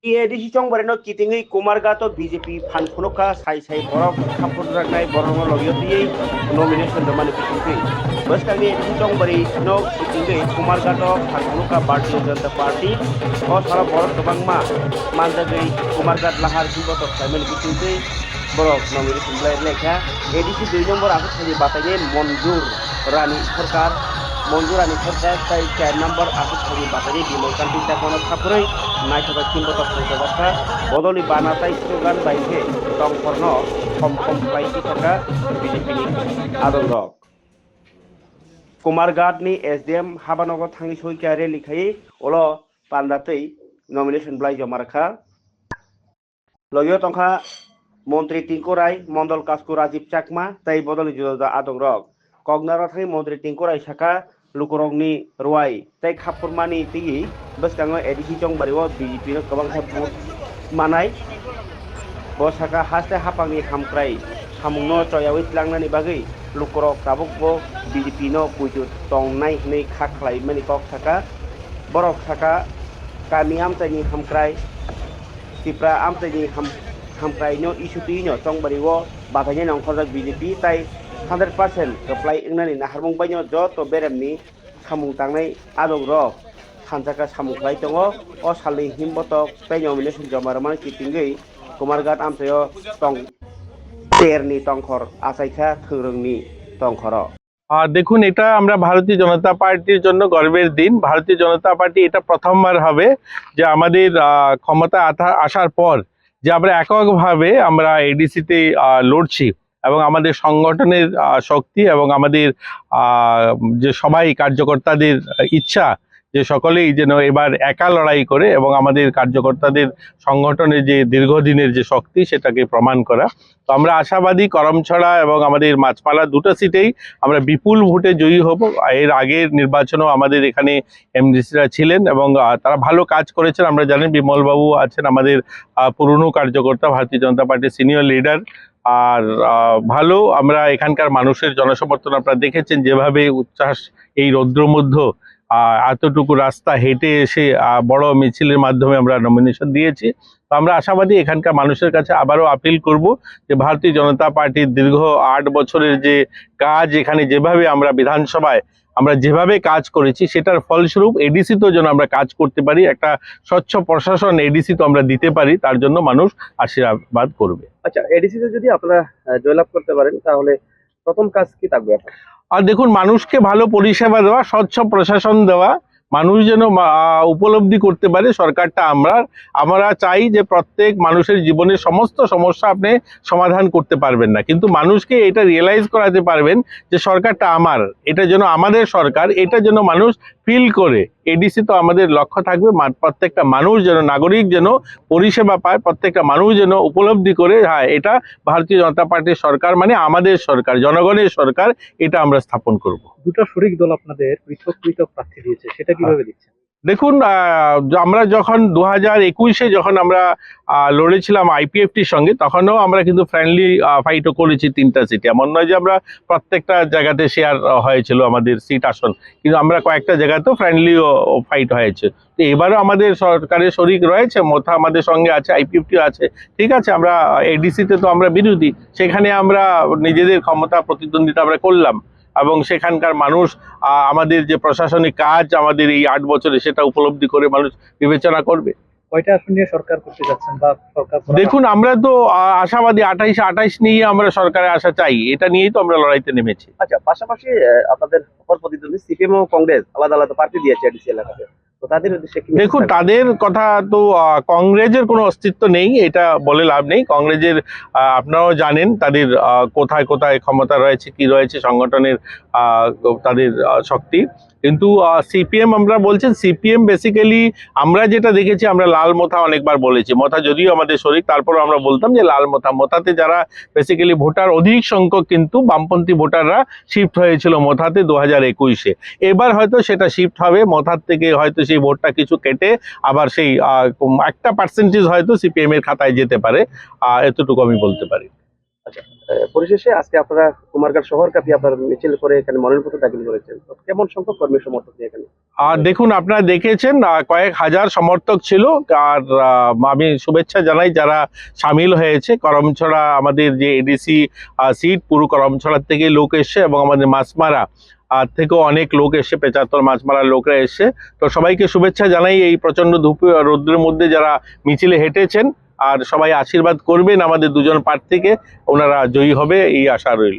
ADC चंबरेनो कितिंगै Kumarghat BJP फानफुनका साइ साइ बरफ खापुरनाय बरफ लगियति nomination दमानि कितिंगै बसकांनि ADC चंबरे no कितिंगै Kumarghat फानफुनका Bharatiya Janata party और सारा बरफ गोबांमा मानजागै कुमारघाट लाहार हिंगत साइमन कितिंगै बरफ नॉमिनेशन ब्लाइ लेखा एडिसी 2 नम्बर आखुथानि बातायनि मंजूरानी सरकार ताई 4 नम्बर आखुथानि बातायनि बिमलकान्ति ताकनो खापुरै नायथाबा किंबत फुंजाबाथा बदली बानाताय स्लोगान बायहे दंफरनो खम बायदि थाका बीजेपीनि आदंरक कुमारघाटनि एसडीएम हाबानगर थांनि सयकारे लिखायै अल पान्दातै नॉमिनेशन ब्लाइ जमारखा लयो तंखा मंत्री टिंकु राय मंडल कास्कु राजीव चाकमा ताई बदली जुदा आदंरक कगनारा थांनि मंत्री टिंकु राय साका लुकरंगनि रवाई ताई खापुरमानि तिगि बसकांगो एडिसी चंबारिव बीजेपी नो गोबांथा भोट मानाय बसाका हास्ते हापांनि हामक्राय सामुंनो चयावै लांनानि बागै लुकरक ताबुकबो बीजेपी नो पुजु तंनाय नै खाखलाय मानि कक साका बरक साका कामी आमतायनि हामक्राय तिप्रा आमतायनि हामक्राय नो इशुतिनो चंबारिव बाथायनि नंखरजाक बीजेपी ताई 100% कप्लाय इंनानि नाहारमुं बायनो जत बेरेमनि सामुं तांनाय आदंरक सानजाका सामुंख्लाय दङ अ सालनि हिमबतक ताई नॉमिनेशन जमारमान कितिंगै कुमारघाट आमथायो तंग तेरनि तंखर आसाइखा थोंरोंनि तंखर দেখুন এটা আমরা ভারতীয় জনতা পার্টির জন্য গর্বের দিন। ভারতীয় জনতা পার্টি এটা প্রথমবার হবে যে আমাদের ক্ষমতা আসার পর যে আমরা এককভাবে আমরা এডিসিতে লড়ছি এবং আমাদের সংগঠনের শক্তি এবং আমাদের যে সবাই কার্যকর্তাদের ইচ্ছা যে সকলেই যেন এবার একা লড়াই করে এবং আমাদের কার্যকর্তাদের সংগঠনের যে দীর্ঘদিনের যে শক্তি সেটাকে প্রমাণ করা। তো আমরা আশাবাদী করমছড়া এবং আমাদের মাছপালা দুটো সিটেই আমরা বিপুল ভোটে জয়ী হব। এর আগের নির্বাচনেও আমাদের এখানে এমডিসিরা ছিলেন এবং তারা ভালো কাজ করেছেন। আমরা জানেন বিমলবাবু আছেন আমাদের পুরনো কার্যকর্তা, ভারতীয় জনতা পার্টির সিনিয়র লিডার। আর ভালো আমরা এখানকার মানুষের জনসমর্থন আপনারা দেখেছেন যেভাবে উচ্ছ্বাস এই রৌদ্র মধ্যে এতটুকু রাস্তা হেঁটে এসে বড় মিছিলের মাধ্যমে আমরা নমিনেশন দিয়েছি। তো আমরা আশাবাদী এখানকার মানুষের কাছে আবারও আপিল করব যে ভারতীয় জনতা পার্টির দীর্ঘ 8 বছরের যে কাজ এখানে যেভাবে আমরা বিধানসভায় আমরা যেভাবে কাজ করেছি সেটার ফলস্বরূপ এডিসি তো যেন আমরা কাজ করতে পারি, একটা স্বচ্ছ প্রশাসন এডিসি তো আমরা দিতে পারি, তার জন্য মানুষ আশীর্বাদ করবে। আচ্ছা, এডিসিতে যদি আপনারা জয়লাভ করতে পারেন তাহলে প্রথম কাজ কি থাকবে? আর দেখুন, মানুষকে ভালো পরিষেবা দেওয়া, স্বচ্ছ প্রশাসন দেওয়া, মানুষ যেন উপলব্ধি করতে পারে সরকারটা আমরা চাই যে প্রত্যেক মানুষের জীবনের সমস্ত সমস্যা আপনি সমাধান করতে পারবেন না, কিন্তু মানুষকে এটা রিয়েলাইজ করাতে পারবেন যে সরকারটা এটা যেন আমাদের সরকার, এটা যেন মানুষ ফিল করে। এডিসি তো আমাদের লক্ষ্য থাকবে প্রত্যেকটা মানুষ যেন, নাগরিক যেন পরিষেবা পায়, প্রত্যেকটা মানুষ যেন উপলব্ধি করে হ্যাঁ এটা ভারতীয় জনতা পার্টির সরকার, মানে আমাদের সরকার, জনগণের সরকার, এটা আমরা স্থাপন করব। দুটো শরিক দল আপনাদের পৃথক প্রার্থী দিয়েছে, সেটা কিভাবে দিচ্ছেন? দেখুন, আমরা যখন 2021-এ যখন আমরা লড়েছিলাম আইপিএফটির সঙ্গে, তখনও আমরা কিন্তু ফ্রেন্ডলি ফাইটও করেছি 3টা সিটে। এমন নয় যে আমরা প্রত্যেকটা জায়গাতে শেয়ার হয়েছিল আমাদের সিট আসন, কিন্তু আমরা কয়েকটা জায়গাতেও ফ্রেন্ডলিও ফাইট হয়েছে। তো এবারও আমাদের সরকারের শরিক রয়েছে, মোথা আমাদের সঙ্গে আছে, আইপিএফটিও আছে। ঠিক আছে, আমরা এডিসিতে তো আমরা বিরোধী, সেখানে আমরা নিজেদের ক্ষমতা প্রতিদ্বন্দ্বিতা আমরা করলাম এবং সেখানকার মানুষ আমাদের যে প্রশাসনিক কাজ আমাদের এই 8 বছরে সেটা উপলব্ধি করে মানুষ বিবেচনা করবে। কয়টা আসন নিয়ে সরকার করতে যাচ্ছেন বা সরকার? দেখুন, আমরা তো আশাবাদী 28 নিয়ে আমরা সরকারে আসা চাই, এটা নিয়েই তো আমরা লড়াইতে নেমেছি। আচ্ছা, পাশাপাশি আপনাদের অপর প্রতিদ্বন্দ্বী সিপিএম ও কংগ্রেস আলাদা আলাদা প্রার্থী দিয়েছে এডিসি এলাকাতে, তো তাদের উদ্দেশ্যে কি? দেখুন, তাদের কথা তো কংগ্রেসের কোনো অস্তিত্ব নেই, এটা বলে লাভ নেই। কংগ্রেসের আপনারাও জানেন তাদের কোথায় কোথায় ক্ষমতা রয়েছে, কি রয়েছে সংগঠনের তাদের শক্তি। কিন্তু সিপিএম আমরা বলছেন, সিপিএম বেসিক্যালি আমরা যেটা দেখেছি, আমরা লাল মোথা অনেকবার বলেছি, মোথা যদিও আমাদের শরিক, তারপরও আমরা বলতাম যে লাল মোথাতে যারা বেসিক্যালি ভোটার অধিক সংখ্যক কিন্তু বামপন্থী ভোটাররা শিফট হয়েছিল মোথাতে 2021-এ। এবার হয়তো সেটা শিফট হবে, মোথার থেকে হয়তো সেই ভোটটা কিছু কেটে আবার সেই একটা পার্সেন্টেজ হয়তো সিপিএম এর খাতায় যেতে পারে, এতটুকু আমি বলতে পারি। আচ্ছা, পরিশেষে আজকে আপনারা কুমারঘাট শহর কাপি আপনার মিছিল করে এখানে মনোনয়নপত্র দাখিল করেছেন, তো কেমন সংখ্যক কর্মী সমর্থক নিয়ে এখানে? আর দেখুন, আপনারা দেখেছেন কয়েক হাজার সমর্থক ছিল। আর আমি শুভেচ্ছা জানাই যারা সামিল হয়েছে। করমছড়া আমাদের যে এডিসি সিট, পুরো করমছড়ার থেকে লোক এসছে এবং আমাদের মাছমারা থেকেও অনেক লোক এসে, পেচারতল মাছমারার লোকরা এসে। তো সবাইকে শুভেচ্ছা জানাই এই প্রচন্ড ধূপ রৌদ্রের মধ্যে যারা মিছিলে হেঁটেছেন। আর সবাই আশীর্বাদ করবেন আমাদের দুজন প্রার্থীকে, ওনারা জয়ী হবে এই আশা রইল।